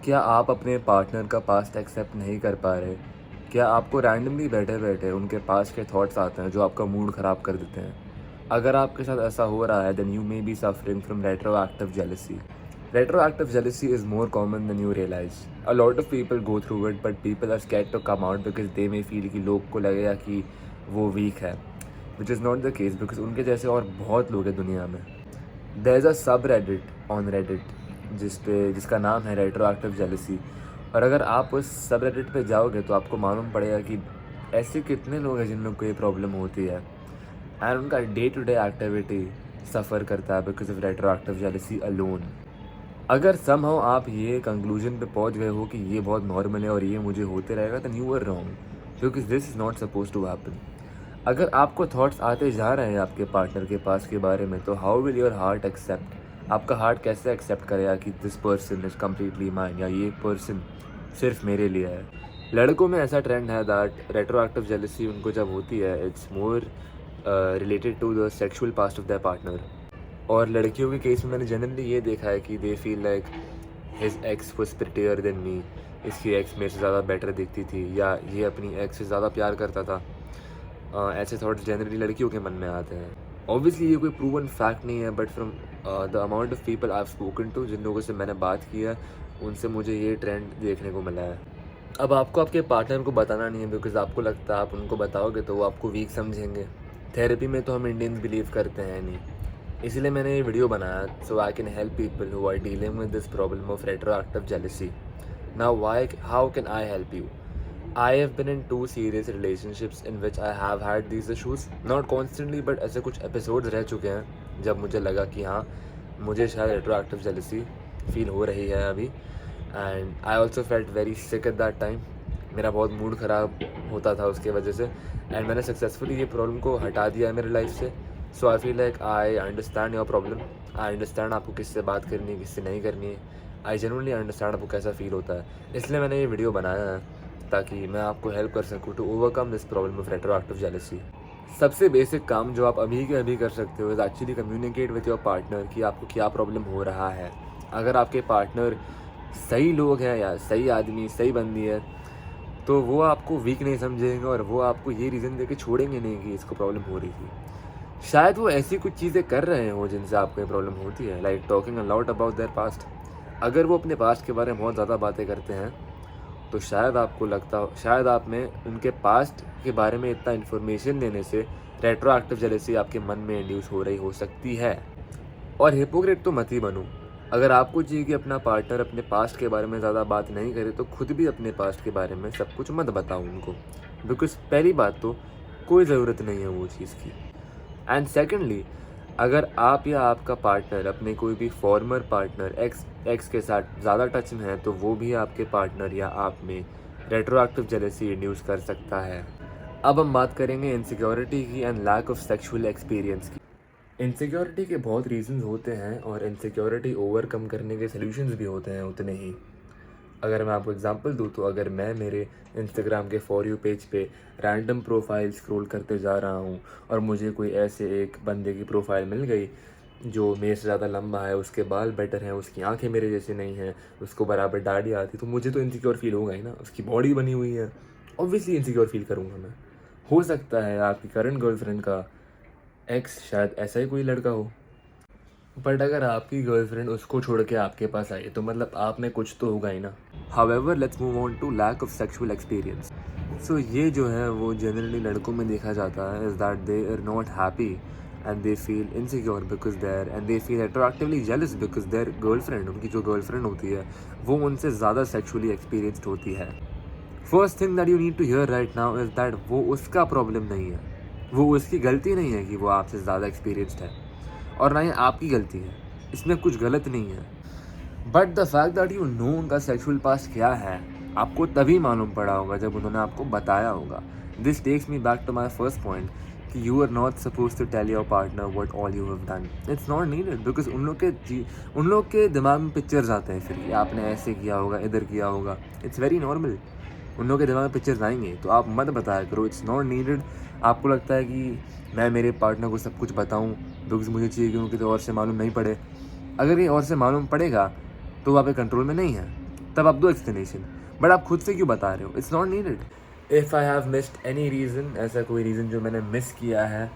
क्या आप अपने पार्टनर का पास्ट एक्सेप्ट नहीं कर पा रहे? क्या आपको रैंडमली बैठे-बैठे उनके पास्ट के थॉट्स आते हैं जो आपका मूड ख़राब कर देते हैं? अगर आपके साथ ऐसा हो रहा है then you may be suffering from retroactive jealousy. Retroactive jealousy is more common than you realize. A lot of people go through it but people are scared to come out because they may feel कि लोग को लगेगा कि वो week है, which is not the case because उनके जैसे और बहुत लोग हैं दुनिया में. There is a subreddit on Reddit जिसका नाम है रेट्रोएक्टिव जेलसी. और अगर आप उस सबरेडिट पे जाओगे तो आपको मालूम पड़ेगा कि ऐसे कितने लोग हैं जिन लोग को ये प्रॉब्लम होती है एंड उनका डे टू डे एक्टिविटी सफ़र करता है because of retroactive jealousy alone. अगर समहाउ आप ये कंक्लूजन पे पहुंच गए हो कि ये बहुत नॉर्मल है और ये मुझे होते रहेगा तो you are wrong because this is not suppose to happen. अगर आपको थॉट्स आते जा रहे हैं आपके पार्टनर के पास के बारे में तो how will your heart accept. आपका हार्ट कैसे एक्सेप्ट करेगा कि this person is completely mine या ये पर्सन सिर्फ मेरे लिए है. लड़कों में ऐसा ट्रेंड है दैट रेट्रोएक्टिव जेलसी उनको जब होती है it's more related to the sexual past of the partner. और लड़कियों के केस में मैंने जनरली ये देखा है कि they feel like his ex was prettier than me. इसकी एक्स मेरे से ज़्यादा बेटर दिखती थी या ये अपनी एक्स से ज़्यादा प्यार करता था. ऐसे थॉट्स जनरली लड़कियों के मन में आते हैं. ऑब्वियसली ये कोई प्रूवन फैक्ट नहीं है but from the amount of people I have spoken to, जिन लोगों से मैंने बात की है उनसे मुझे ये ट्रेंड देखने को मिला है. अब आपको आपके पार्टनर को बताना नहीं है बिकॉज आपको लगता है आप उनको बताओगे तो वो आपको वीक समझेंगे. थेरेपी में तो हम इंडियंस बिलीव करते हैं नहीं, इसलिए मैंने ये वीडियो बनाया so I can help people who are dealing with this problem of retroactive jealousy. Now how can I help you. I have been in 2 serious relationships in which I have had these issues, not constantly but ऐसे कुछ episodes रह चुके हैं जब मुझे लगा कि हाँ मुझे शायद रेट्रोएक्टिव जेलसी फील हो रही है अभी. And I also felt very sick at that time. मेरा बहुत मूड ख़राब होता था उसके वजह से एंड मैंने सक्सेसफुली ये प्रॉब्लम को हटा दिया है मेरे लाइफ से. So I feel like I understand your problem. I understand आपको किससे बात करनी है किससे नहीं करनी है. आई जेन्युइनली अंडरस्टैंड आपको कैसा फील होता है, इसलिए मैंने ये वीडियो बनाया है ताकि मैं आपको हेल्प कर सकूँ to overcome this problem of retroactive jealousy. सबसे बेसिक काम जो आप अभी के अभी कर सकते हो is actually communicate with your partner कि आपको क्या प्रॉब्लम हो रहा है. अगर आपके पार्टनर सही लोग हैं या सही आदमी सही बंदी है तो वो आपको वीक नहीं समझेंगे और वो आपको ये रीज़न दे के छोड़ेंगे नहीं कि इसको प्रॉब्लम हो रही थी. शायद वो ऐसी कुछ चीज़ें कर रहे हो जिनसे आपको ये प्रॉब्लम होती है, like talking a lot about their past. अगर वो अपने पास्ट के बारे में बहुत ज़्यादा बातें करते हैं तो शायद आपको लगता हो शायद आप में उनके पास्ट के बारे में इतना इन्फॉर्मेशन देने से रेट्रोएक्टिव जेलसी आपके मन में इंड्यूस हो रही हो सकती है. और हिपोक्रेट तो मत ही बनो. अगर आपको चाहिए कि अपना पार्टनर अपने पास्ट के बारे में ज़्यादा बात नहीं करे तो खुद भी अपने पास्ट के बारे में सब कुछ मत बताओ उनको बिकॉज पहली बात तो कोई ज़रूरत नहीं है वो चीज़ की. एंड सेकेंडली अगर आप या आपका पार्टनर अपने कोई भी फॉर्मर पार्टनर एक्स के साथ ज़्यादा टच में है तो वो भी आपके पार्टनर या आप में रेट्रोएक्टिव जेलसी इंड्यूस कर सकता है. अब हम बात करेंगे इनसिक्योरिटी की and lack of sexual experience की. इनसिक्योरिटी के बहुत रीजंस होते हैं और इनसिक्योरिटी ओवरकम करने के सॉल्यूशंस भी होते हैं उतने ही. अगर मैं आपको एग्जांपल दूँ तो अगर मैं मेरे इंस्टाग्राम के फॉर यू पेज पे रैंडम प्रोफाइल स्क्रॉल करते जा रहा हूँ और मुझे कोई ऐसे एक बंदे की प्रोफाइल मिल गई जो मेरे से ज़्यादा लंबा है, उसके बाल बेटर हैं, उसकी आंखें मेरे जैसे नहीं हैं, उसको बराबर दाढ़ी आती, तो मुझे तो इनसिक्योर फील होगा ही ना. उसकी बॉडी बनी हुई है, ऑब्वियसली इनसिक्योर फील करूँगा मैं. हो सकता है आपकी करंट गर्लफ्रेंड का एक्स शायद ऐसा ही कोई लड़का हो बट अगर आपकी गर्लफ्रेंड उसको छोड़ के आपके पास आई तो मतलब आप में कुछ तो होगा ही ना. However let's move on to lack of sexual experience. So ये जो है वो जनरली लड़कों में देखा जाता है is that they are not happy and they feel insecure because their and they feel attractively jealous because their girlfriend उनकी जो गर्लफ्रेंड होती है वो उनसे ज़्यादा सेक्सुअली एक्सपीरियंसड होती है. First thing that you need to hear right now is that वो उसका प्रॉब्लम नहीं है, वो उसकी गलती नहीं है कि वो आपसे ज़्यादा एक्सपीरियंसड है और ना ही आपकी गलती है. इसमें कुछ गलत नहीं है. But the fact that you know उनका सेक्सुअल पास्ट क्या है आपको तभी मालूम पड़ा होगा जब उन्होंने आपको बताया होगा. This takes me back to my first point कि you are not suppose to tell your partner what all you have done. It's not needed because उन लोग के दिमाग में पिक्चर्स आते हैं फिर कि आपने ऐसे किया होगा इधर किया होगा. It's very normal. उन लोगों के दिमाग में पिक्चर्स आएंगे तो आप मत बताया करो. It's not needed. आपको लगता है कि मैं मेरे पार्टनर को सब कुछ बताऊं बिकॉज मुझे चाहिए कि उनकी तो और से मालूम नहीं पड़े. अगर ये और से मालूम पड़ेगा तो वो आपके कंट्रोल में नहीं है. तब आप दो एक्सप्लेनेशन, बट आप खुद से क्यों बता रहे हो? It's not needed. If I have missed any reason, ऐसा कोई रीज़न जो मैंने मिस किया है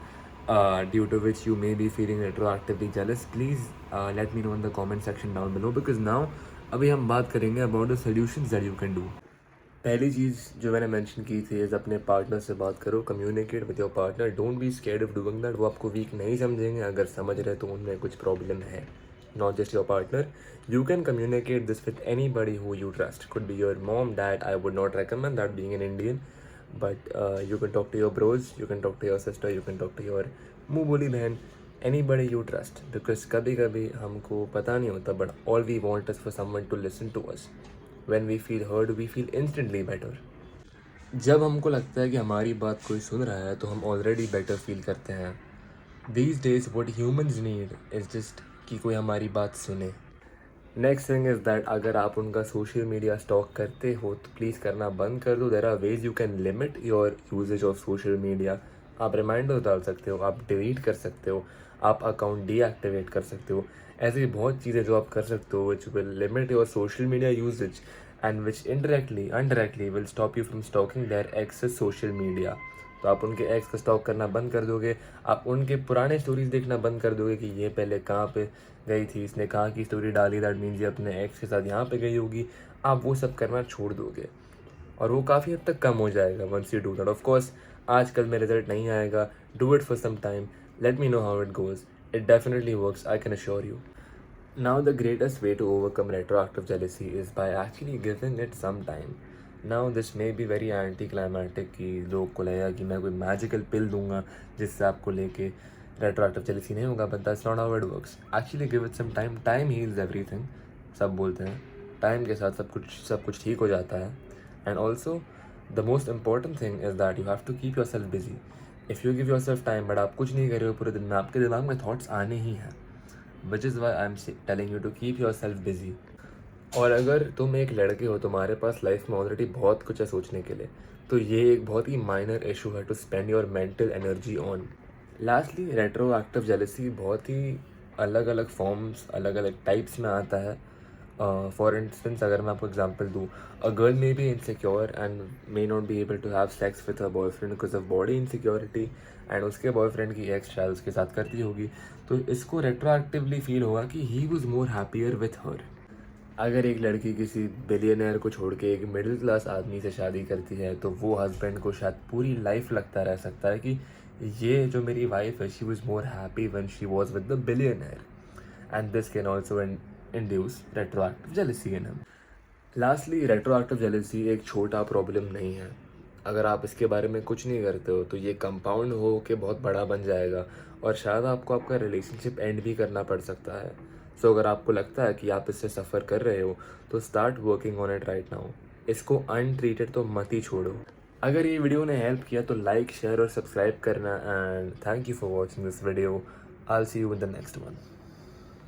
due to which you may be feeling retroactively jealous, please let me know in the comment section down below, because now अभी हम बात करेंगे about the solutions that you can do. पहली चीज़ जो मैंने मेंशन की थी इज़ अपने पार्टनर से बात करो, communicate with your partner, don't be scared of doing that. वो आपको वीक नहीं समझेंगे, अगर समझ रहे तो उनमें कुछ प्रॉब्लम है, not just your partner. You can communicate this with anybody who you trust. Could be your mom, dad. I would not recommend that being an Indian, but you can talk to your bros, you can talk to your sister, you can talk to your मुँह बोली बहन, anybody you trust. Because कभी कभी हमको पता नहीं होता, but all we want is for someone to listen to us. When we feel heard, we feel instantly better. जब हमको लगता है कि हमारी बात कोई सुन रहा है तो हम ऑलरेडी बेटर फील करते हैं। These days what humans need is just कि कोई हमारी बात सुने। नेक्स्ट थिंग इज़ दैट अगर आप उनका सोशल मीडिया स्टॉक करते हो तो प्लीज़ करना बंद कर दो। There are ways you can limit your usage of social media. आप रिमाइंडर डाल सकते हो, आप डिलीट कर सकते हो, आप अकाउंट डीएक्टिवेट कर सकते हो। ऐसी बहुत चीज़ें जो आप कर सकते हो which will limit your social media usage and which indirectly will stop you from stalking their ex's social media. तो आप उनके एक्स का स्टॉक करना बंद कर दोगे, आप उनके पुराने स्टोरीज देखना बंद कर दोगे कि ये पहले कहाँ पे गई थी, इसने कहाँ की स्टोरी डाली, दैट मीन्स ये अपने एक्स के साथ यहाँ पे गई होगी। आप वो सब करना छोड़ दोगे और वो काफ़ी हद तक कम हो जाएगा once you do that. Of course आजकल में रिजल्ट नहीं आएगा, do it for some time, let me know how it goes, it definitely works, I can assure you. Now the greatest way to overcome retroactive jealousy is by actually giving it some time. Now this may be very anticlimactic कि लोग को लगेगा कि मैं कोई magical पिल दूंगा जिससे आपको लेके retroactive jealousy नहीं होगा, but that's not how it works. Actually give it some time. Time heals everything. सब बोलते हैं टाइम के साथ सब कुछ ठीक हो जाता है। And also the most important thing is that you have to keep yourself busy. If you give yourself time but आप कुछ नहीं कर रहे हो पूरे दिन में, आपके दिमाग में थॉट्स आने ही हैं, which is why I'm telling you to keep yourself busy. और अगर तुम एक लड़के हो, तुम्हारे पास लाइफ में ऑलरेडी बहुत कुछ है सोचने के लिए, तो ये एक बहुत ही माइनर इशू है to spend your mental energy on. Lastly retroactive jealousy बहुत ही अलग अलग फॉर्म्स, अलग अलग टाइप्स में आता है। फॉर इंस्टेंस अगर मैं आपको एग्जांपल दूँ, a girl may be insecure and may not be able to have sex with her boyfriend because of body insecurity, and उसके बॉयफ्रेंड की एक्स शायद उसके साथ करती होगी, तो इसको रेट्रोएक्टिवली फील होगा कि he was more happier with her. अगर एक लड़की किसी बिलियनर को छोड़ के एक मिडिल क्लास आदमी से शादी करती है तो वो हस्बैंड को शायद पूरी लाइफ लगता रह सकता है कि ये जो मेरी वाइफ है, she was more happy when she was with the billionaire, and this can also induce retroactive jealousy in him. Lastly retroactive jealousy एक छोटा प्रॉब्लम नहीं है। अगर आप इसके बारे में कुछ नहीं करते हो तो ये कंपाउंड हो के बहुत बड़ा बन जाएगा और शायद आपको आपका रिलेशनशिप एंड भी करना पड़ सकता है। सो अगर आपको लगता है कि आप इससे सफ़र कर रहे हो तो start working on it right now. इसको अनट्रीटेड तो मत ही छोड़ो। अगर ये वीडियो ने हेल्प किया तो लाइक, शेयर और सब्सक्राइब करना, and thank you for watching this video. I will see you in the next one.